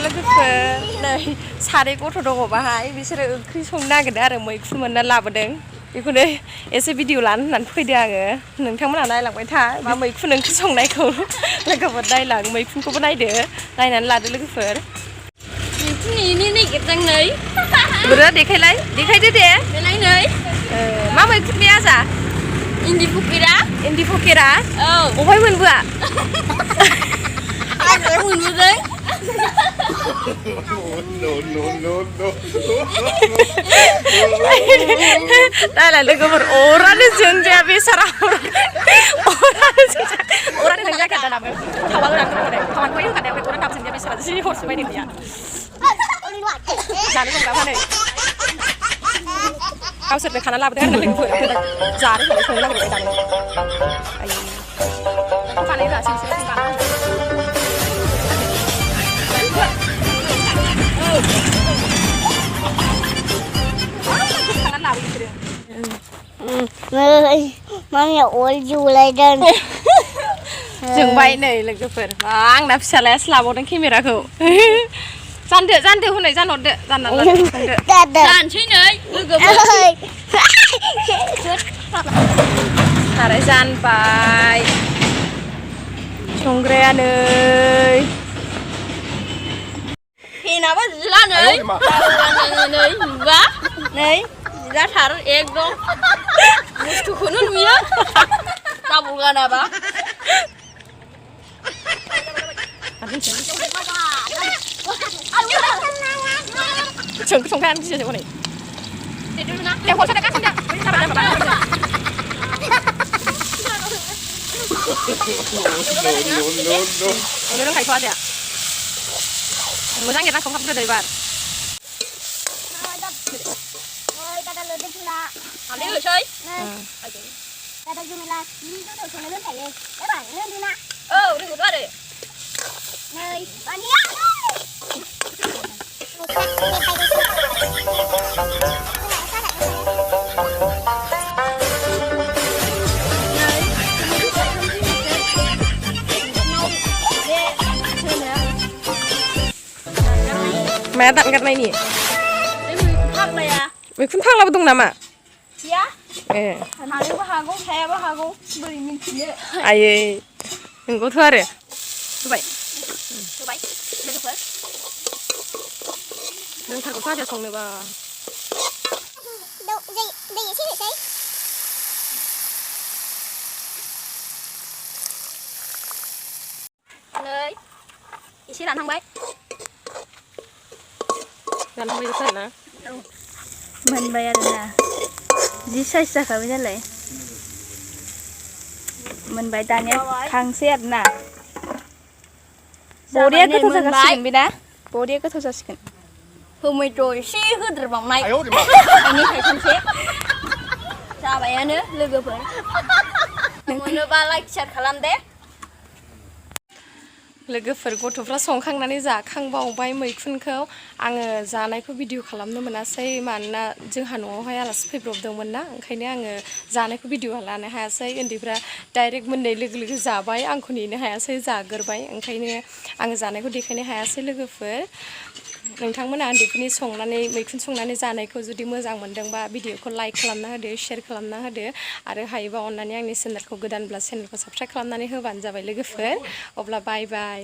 लोगोफोर नै सानै गथ' दङ बाहाय बिसोरो ओंख्रि संनो नागिरदों आरो मैखुन मोनना लाबोदों बेखौनो एसे भिडिअ लानो होननानै फैदों आङो नोंथांमोनहा नायलांबाय था बा मैखुन ओंख्रि संनायखौ लोगोफोर नायलां मैखुनखौबो नायदो नायनानै लादो लोगोफोर मैखुन एनै नागिरदों नै बोरो देखायदो दे नै मा मैखुन बे आजा इन्दि फकेरा औ बहाय मोनबोआ हाग्रायाव मोनबोदों नायलाय लोगोफोर अरानो जोंजाया बेसारा अरानो जोंजाया दानाबो थावा गोरान थावानिफ्राय होखानाया ओमफ्राय अरानो दाबो जोंजाया बेसारा जि हरसो बायदों गैया जानो दंना फानै गावसोरनो खाना लाबोदों आरो लोगोफोर जानो होननानै संनो नागिरबाय दानो आयै फानै रासो बिसोरो Mami ol julaydan. जोंबाय नै लोगोफोर आंना फिसालायासो लाबावदों केमेराखौ जानदो हनै जानहरदो जाननानै जानसै नै लोगोफोर साराय जानबाय संग्राया नै फेनाबो जिला नै नै नुबा नै जिलाथार एकदम बुस्थुखौनो नुयो डाबल गानाबा संखायानो गिदिर हनै रोंखायोथ' आदाया मोजां एरना संखाबग्रोदो एबार हालदै होसै Kata Jumila, ini tuh tulisannya tuh kayak, ya bang, ini Dina. Oh, udah gitu ada. Nih, Bania. Mẹ tặng cái này nhỉ? Thằng này à? Mày cũng thằng là bắt tung nằm à? Dạ. Thằng này có hàng có xe có hàng có bơi mình chỉ nhớ. Ai, đừng có thua rồi. Thứ bảy. Được rồi. Đừng thằng có thoát cho xong được bà. Đâu, đây gì thế? Nơi. Chị làm thằng bấy. Làm thằng bấy được thật nè. Mình bây giờ nè. Dí xây ra khỏi bên này. Mình bày ta nhé, khang xét nè. Bố đĩa cứ thôi ra xịn bên đó. Bố đĩa cứ thôi ra xịn. Hôm nay rồi xí hư được vòng này. Anh ấy phải khang xét. Sao vậy anh nữa, lưu gửi vậy. Mọi người ba like share khả làm đấy. लोगोफोर गथ'फ्रा संखांनानै जाखांबावबाय मैखुनखौ आङो जानायखौ video खालामनो मोनासै मानोना जोंहा न'आवहाय आलासि फैब्रबदोंमोन ना ओंखायनो आङो जानायखौ भिडिअ लानो हायासै उन्दैफ्रा डाइरेक्ट मोननाय लोगो लोगो जाबाय आंखौ नेनो हायासै जागोरबाय ओंखायनो आङो जानायखौ देखायनो हायासै लोगोफोर नोंथांमोना उन्दैफोरनि संनानै मैखुन संनानै जानायखौ जुदि मोजां मोनदोंबा भिडिअखौ लाइक खालामना होदो शेयार खालामना होदो आरो हायोबा अननानै आंनि चेनेलखौ गोदानब्ला चेनेलखौ साबस्क्राइब खालामनानै होबानो जाबाय लोगोफोर अब्ला बाय बाय